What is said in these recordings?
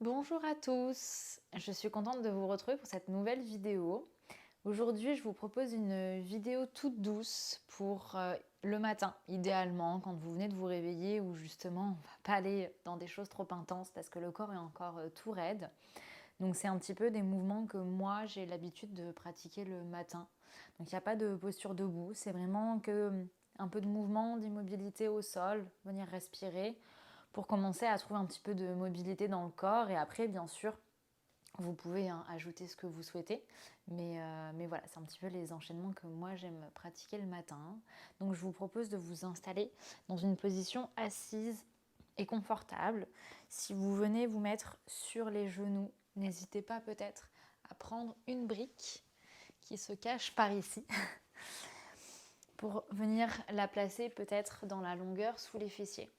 Bonjour à tous, je suis contente de vous retrouver pour cette nouvelle vidéo. Aujourd'hui, je vous propose une vidéo toute douce pour le matin, idéalement, quand vous venez de vous réveiller ou justement, on va pas aller dans des choses trop intenses parce que le corps est encore tout raide. Donc c'est un petit peu des mouvements que moi j'ai l'habitude de pratiquer le matin. Donc il n'y a pas de posture debout, c'est vraiment que un peu de mouvement, d'immobilité au sol, venir respirer pour commencer à trouver un petit peu de mobilité dans le corps. Et après, bien sûr, vous pouvez ajouter ce que vous souhaitez. Mais voilà, c'est un petit peu les enchaînements que moi j'aime pratiquer le matin. Donc je vous propose de vous installer dans une position assise et confortable. Si vous venez vous mettre sur les genoux, n'hésitez pas peut-être à prendre une brique qui se cache par ici pour venir la placer peut-être dans la longueur sous les fessiers.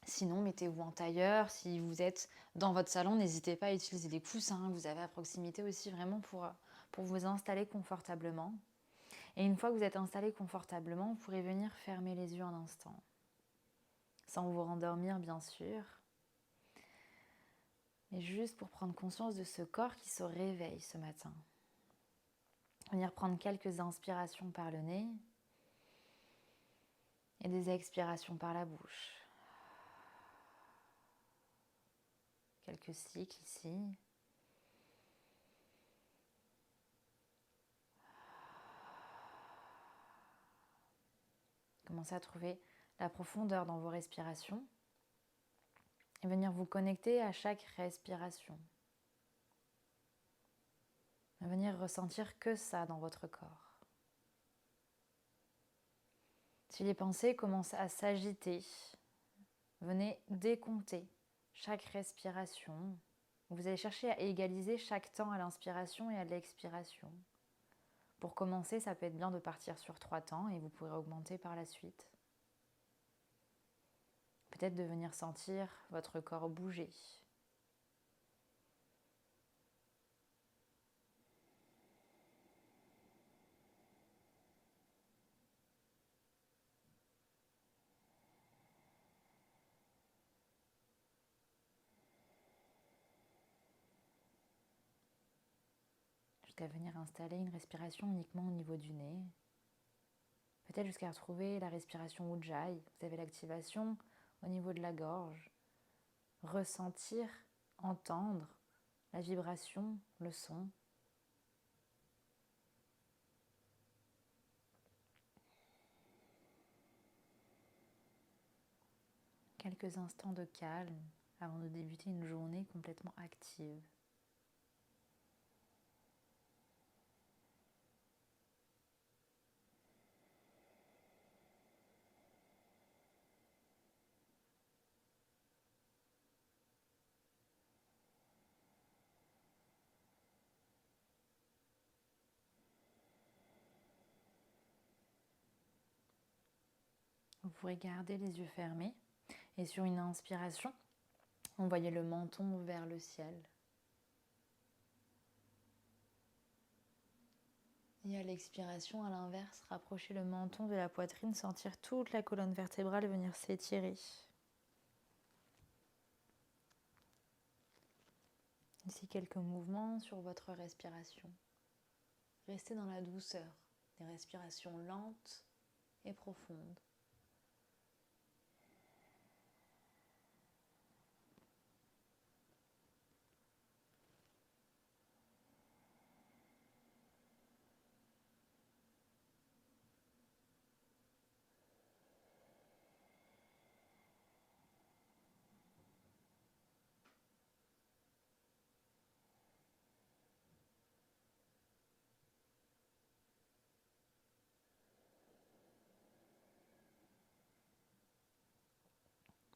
Sinon, mettez-vous en tailleur. Si vous êtes dans votre salon, n'hésitez pas à utiliser des coussins que vous avez à proximité aussi, vraiment pour vous installer confortablement. Et une fois que vous êtes installé confortablement, vous pourrez venir fermer les yeux un instant. Sans vous rendormir, bien sûr. Mais juste pour prendre conscience de ce corps qui se réveille ce matin. Venir prendre quelques inspirations par le nez et des expirations par la bouche. Quelques cycles ici. Commencez à trouver la profondeur dans vos respirations et venir vous connecter à chaque respiration. Venir ressentir que ça dans votre corps. Si les pensées commencent à s'agiter, venez décompter chaque respiration. Vous allez chercher à égaliser chaque temps à l'inspiration et à l'expiration. Pour commencer, ça peut être bien de partir sur 3 temps et vous pourrez augmenter par la suite. Peut-être de venir sentir votre corps bouger. Jusqu'à venir installer une respiration uniquement au niveau du nez. Peut-être jusqu'à retrouver la respiration Ujjayi. Vous avez l'activation au niveau de la gorge. Ressentir, entendre la vibration, le son. Quelques instants de calme avant de débuter une journée complètement active. Vous pourrez garder les yeux fermés et sur une inspiration, envoyez le menton vers le ciel. Et à l'expiration, à l'inverse, rapprochez le menton de la poitrine, sentir toute la colonne vertébrale venir s'étirer. Ici quelques mouvements sur votre respiration. Restez dans la douceur, des respirations lentes et profondes.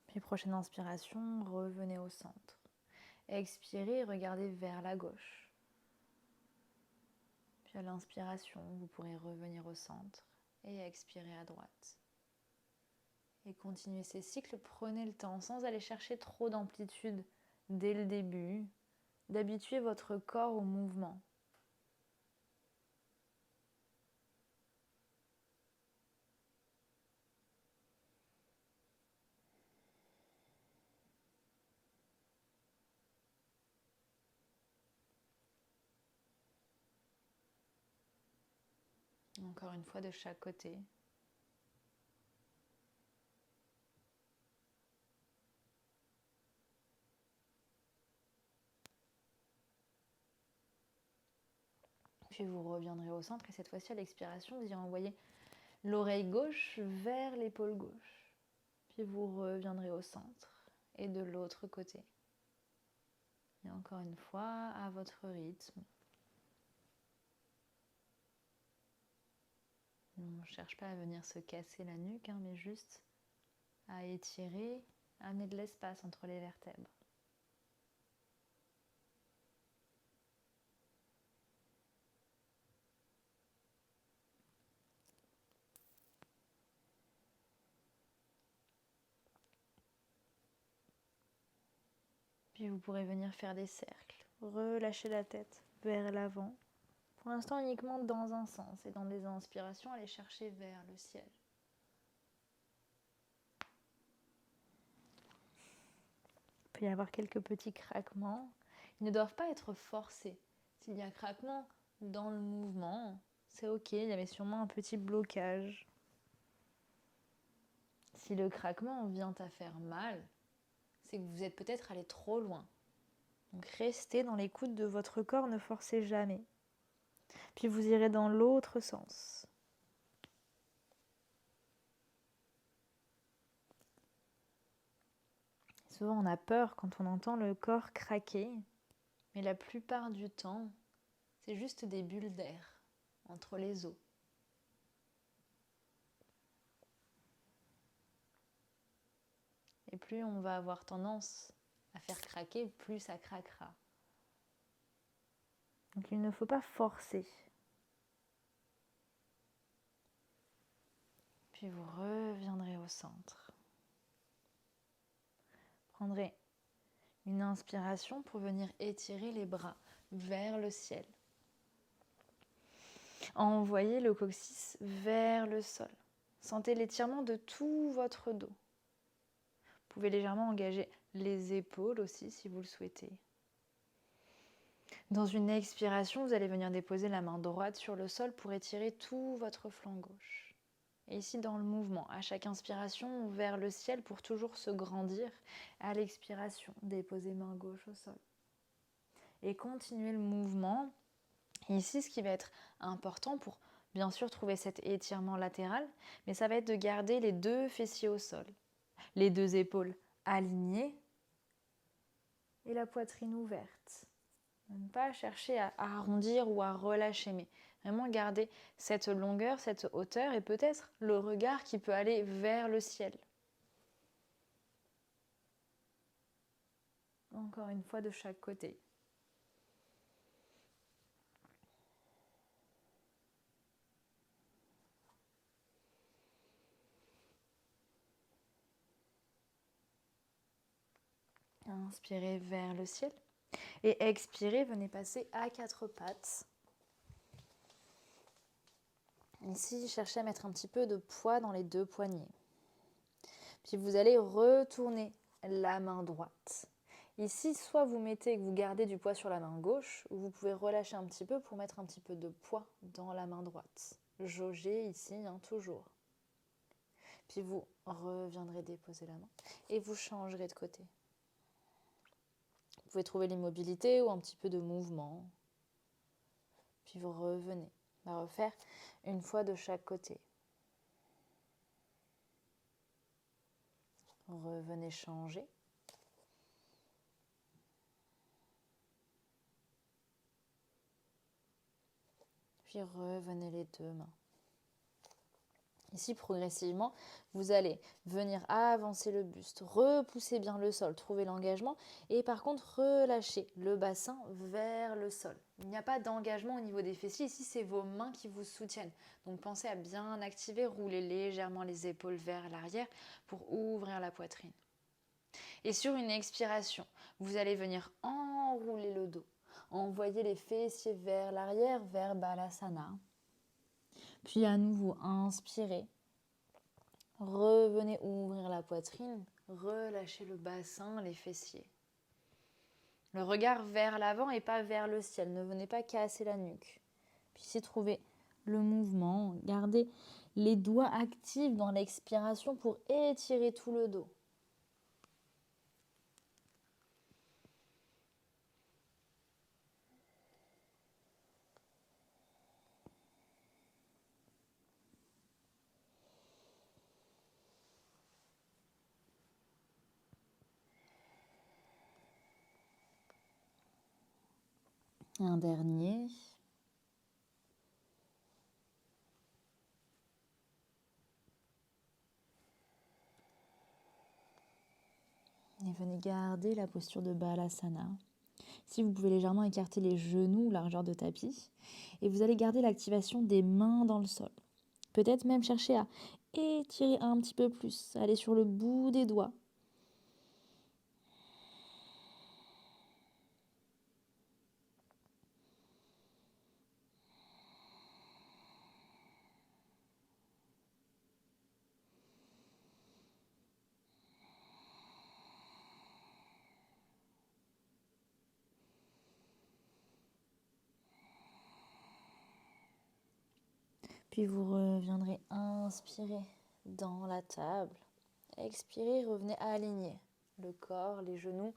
Puis prochaine inspiration, revenez au centre. Expirez, regardez vers la gauche. Puis à l'inspiration, vous pourrez revenir au centre et expirer à droite. Et continuez ces cycles, prenez le temps sans aller chercher trop d'amplitude dès le début, d'habituer votre corps au mouvement. Encore une fois de chaque côté. Puis vous reviendrez au centre et cette fois-ci à l'expiration, vous irez envoyer l'oreille gauche vers l'épaule gauche. Puis vous reviendrez au centre et de l'autre côté. Et encore une fois, à votre rythme. On ne cherche pas à venir se casser la nuque, mais juste à étirer, à amener de l'espace entre les vertèbres. Puis vous pourrez venir faire des cercles. Relâchez la tête vers l'avant. Pour l'instant uniquement dans un sens et dans des inspirations, allez chercher vers le ciel. Il peut y avoir quelques petits craquements. Ils ne doivent pas être forcés. S'il y a craquement dans le mouvement, c'est ok, il y avait sûrement un petit blocage. Si le craquement vient à faire mal, c'est que vous êtes peut-être allé trop loin. Donc restez dans l'écoute de votre corps, ne forcez jamais. Puis vous irez dans l'autre sens. Souvent on a peur quand on entend le corps craquer, mais la plupart du temps, c'est juste des bulles d'air entre les os. Et plus on va avoir tendance à faire craquer, plus ça craquera. Donc il ne faut pas forcer. Puis vous reviendrez au centre. Prendrez une inspiration pour venir étirer les bras vers le ciel. Envoyez le coccyx vers le sol. Sentez l'étirement de tout votre dos. Vous pouvez légèrement engager les épaules aussi si vous le souhaitez. Dans une expiration, vous allez venir déposer la main droite sur le sol pour étirer tout votre flanc gauche. Et ici dans le mouvement, à chaque inspiration vers le ciel pour toujours se grandir. À l'expiration, déposez main gauche au sol. Et continuez le mouvement. Et ici, ce qui va être important pour bien sûr trouver cet étirement latéral, mais ça va être de garder les deux fessiers au sol, les deux épaules alignées et la poitrine ouverte. Ne pas chercher à arrondir ou à relâcher, mais vraiment garder cette longueur, cette hauteur et peut-être le regard qui peut aller vers le ciel. Encore une fois de chaque côté. Inspirez vers le ciel. Et expirez, venez passer à quatre pattes. Ici, cherchez à mettre un petit peu de poids dans les deux poignets. Puis vous allez retourner la main droite. Ici, soit vous mettez et que vous gardez du poids sur la main gauche, ou vous pouvez relâcher un petit peu pour mettre un petit peu de poids dans la main droite. Jaugez ici, toujours. Puis vous reviendrez déposer la main et vous changerez de côté. Vous pouvez trouver l'immobilité ou un petit peu de mouvement. Puis vous revenez. On va refaire une fois de chaque côté. Revenez changer. Puis revenez les deux mains. Ici, progressivement, vous allez venir avancer le buste, repousser bien le sol, trouver l'engagement et par contre, relâcher le bassin vers le sol. Il n'y a pas d'engagement au niveau des fessiers, ici, c'est vos mains qui vous soutiennent. Donc, pensez à bien activer, rouler légèrement les épaules vers l'arrière pour ouvrir la poitrine. Et sur une expiration, vous allez venir enrouler le dos, envoyer les fessiers vers l'arrière, vers Balasana. Puis à nouveau, inspirez. Revenez ouvrir la poitrine, relâchez le bassin, les fessiers. Le regard vers l'avant et pas vers le ciel. Ne venez pas casser la nuque. Puis ici, trouvez le mouvement. Gardez les doigts actifs dans l'expiration pour étirer tout le dos. Un dernier. Et venez garder la posture de Balasana. Si vous pouvez légèrement écarter les genoux, largeur de tapis. Et vous allez garder l'activation des mains dans le sol. Peut-être même chercher à étirer un petit peu plus. Aller sur le bout des doigts. Puis vous reviendrez inspirer dans la table. Expirez, revenez aligner le corps, les genoux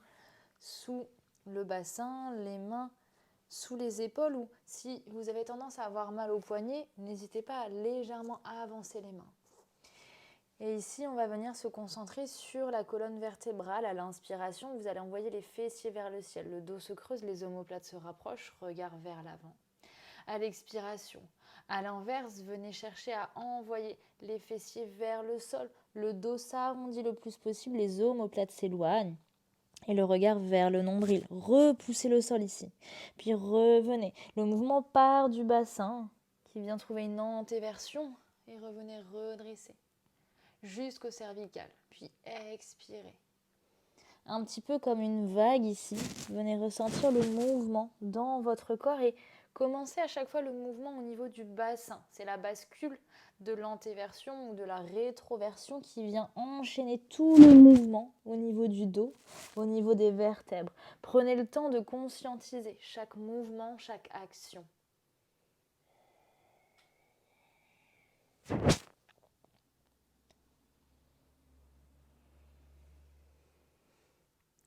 sous le bassin, les mains sous les épaules. Ou si vous avez tendance à avoir mal au poignet, n'hésitez pas à légèrement avancer les mains. Et ici, on va venir se concentrer sur la colonne vertébrale. À l'inspiration, vous allez envoyer les fessiers vers le ciel. Le dos se creuse, les omoplates se rapprochent, regard vers l'avant. À l'expiration, à l'inverse, venez chercher à envoyer les fessiers vers le sol. Le dos s'arrondit le plus possible, les omoplates s'éloignent. Et le regard vers le nombril. Repoussez le sol ici. Puis revenez. Le mouvement part du bassin qui vient trouver une antéversion. Et revenez redresser jusqu'au cervical. Puis expirez. Un petit peu comme une vague ici. Venez ressentir le mouvement dans votre corps et commencez à chaque fois le mouvement au niveau du bassin. C'est la bascule de l'antéversion ou de la rétroversion qui vient enchaîner tout le mouvement au niveau du dos, au niveau des vertèbres. Prenez le temps de conscientiser chaque mouvement, chaque action.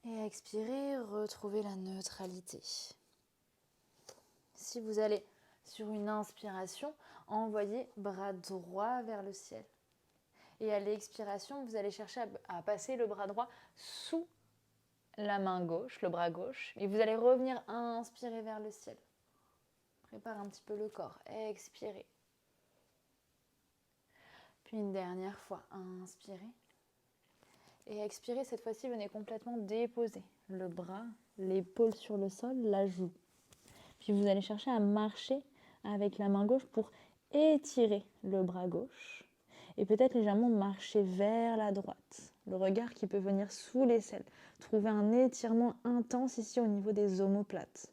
Et expirez, retrouvez la neutralité. Si vous allez sur une inspiration, envoyez bras droit vers le ciel. Et à l'expiration, vous allez chercher à passer le bras droit sous la main gauche, le bras gauche. Et vous allez revenir inspirer vers le ciel. Prépare un petit peu le corps. Expirez. Puis une dernière fois, inspirez. Et expirez, cette fois-ci, venez complètement déposer le bras, l'épaule sur le sol, la joue. Puis vous allez chercher à marcher avec la main gauche pour étirer le bras gauche. Et peut-être légèrement marcher vers la droite. Le regard qui peut venir sous l'aisselle. Trouvez un étirement intense ici au niveau des omoplates.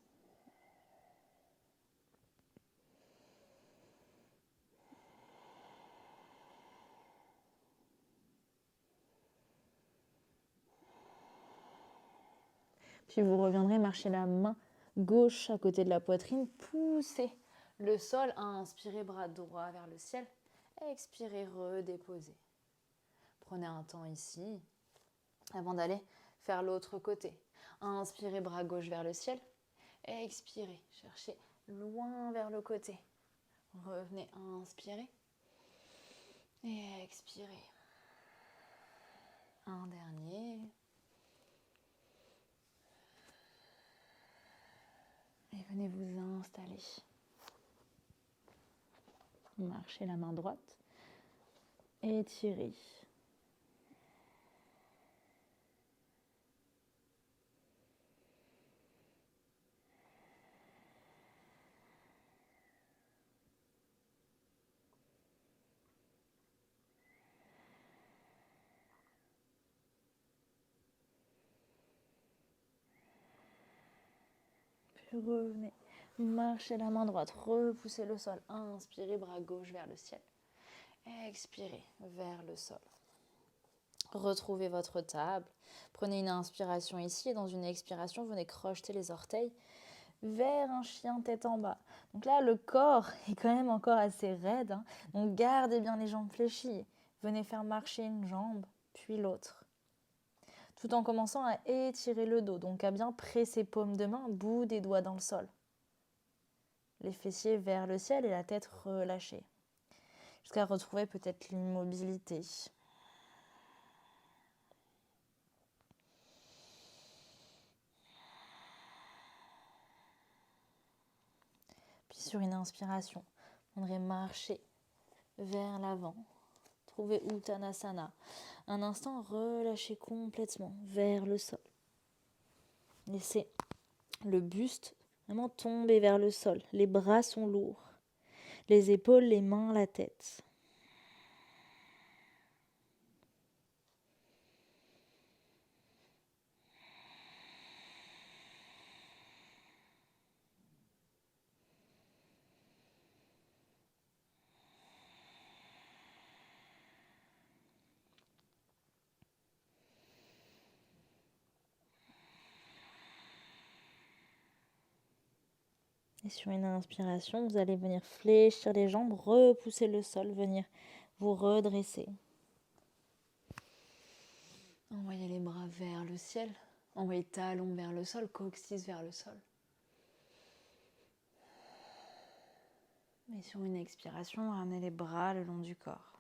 Puis vous reviendrez marcher la main gauche à côté de la poitrine. Poussez le sol. Inspirez, bras droit vers le ciel. Expirez, redéposez. Prenez un temps ici avant d'aller faire l'autre côté. Inspirez, bras gauche vers le ciel. Expirez, cherchez loin vers le côté. Revenez, inspirez. Et expirez. Un dernier. Et venez vous installer. Marchez la main droite. Étirez. Puis revenez. Marchez la main droite. Repoussez le sol. Inspirez, bras gauche vers le ciel. Expirez vers le sol. Retrouvez votre table. Prenez une inspiration ici et dans une expiration, venez crocheter les orteils vers un chien tête en bas. Donc là, le corps est quand même encore assez raide, hein. Donc gardez bien les jambes fléchies. Venez faire marcher une jambe, puis l'autre. Tout en commençant à étirer le dos, donc à bien presser paume de main, bout des doigts dans le sol. Les fessiers vers le ciel et la tête relâchée. Jusqu'à retrouver peut-être l'immobilité. Puis sur une inspiration, on viendrait marcher vers l'avant. Trouvez Uttanasana. Un instant, relâchez complètement vers le sol. Laissez le buste vraiment tomber vers le sol. Les bras sont lourds. Les épaules, les mains, la tête. Et sur une inspiration, vous allez venir fléchir les jambes, repousser le sol, venir vous redresser. Envoyez les bras vers le ciel. Envoyez talons vers le sol, coccyx vers le sol. Et sur une expiration, ramenez les bras le long du corps.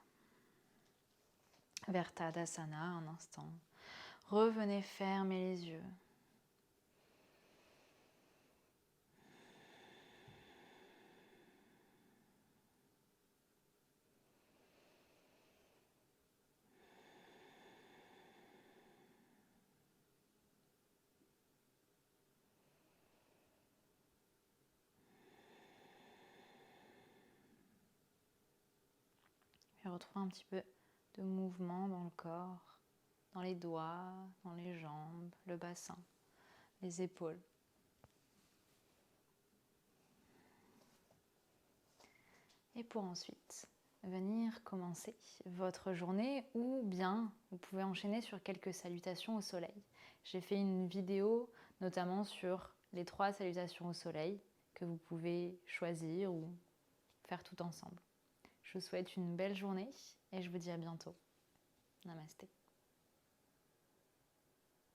Vers Tadasana, un instant. Revenez fermer les yeux. Et retrouvez un petit peu de mouvement dans le corps, dans les doigts, dans les jambes, le bassin, les épaules. Et pour ensuite venir commencer votre journée, ou bien vous pouvez enchaîner sur quelques salutations au soleil. J'ai fait une vidéo notamment sur les 3 salutations au soleil que vous pouvez choisir ou faire tout ensemble. Je vous souhaite une belle journée et je vous dis à bientôt. Namasté.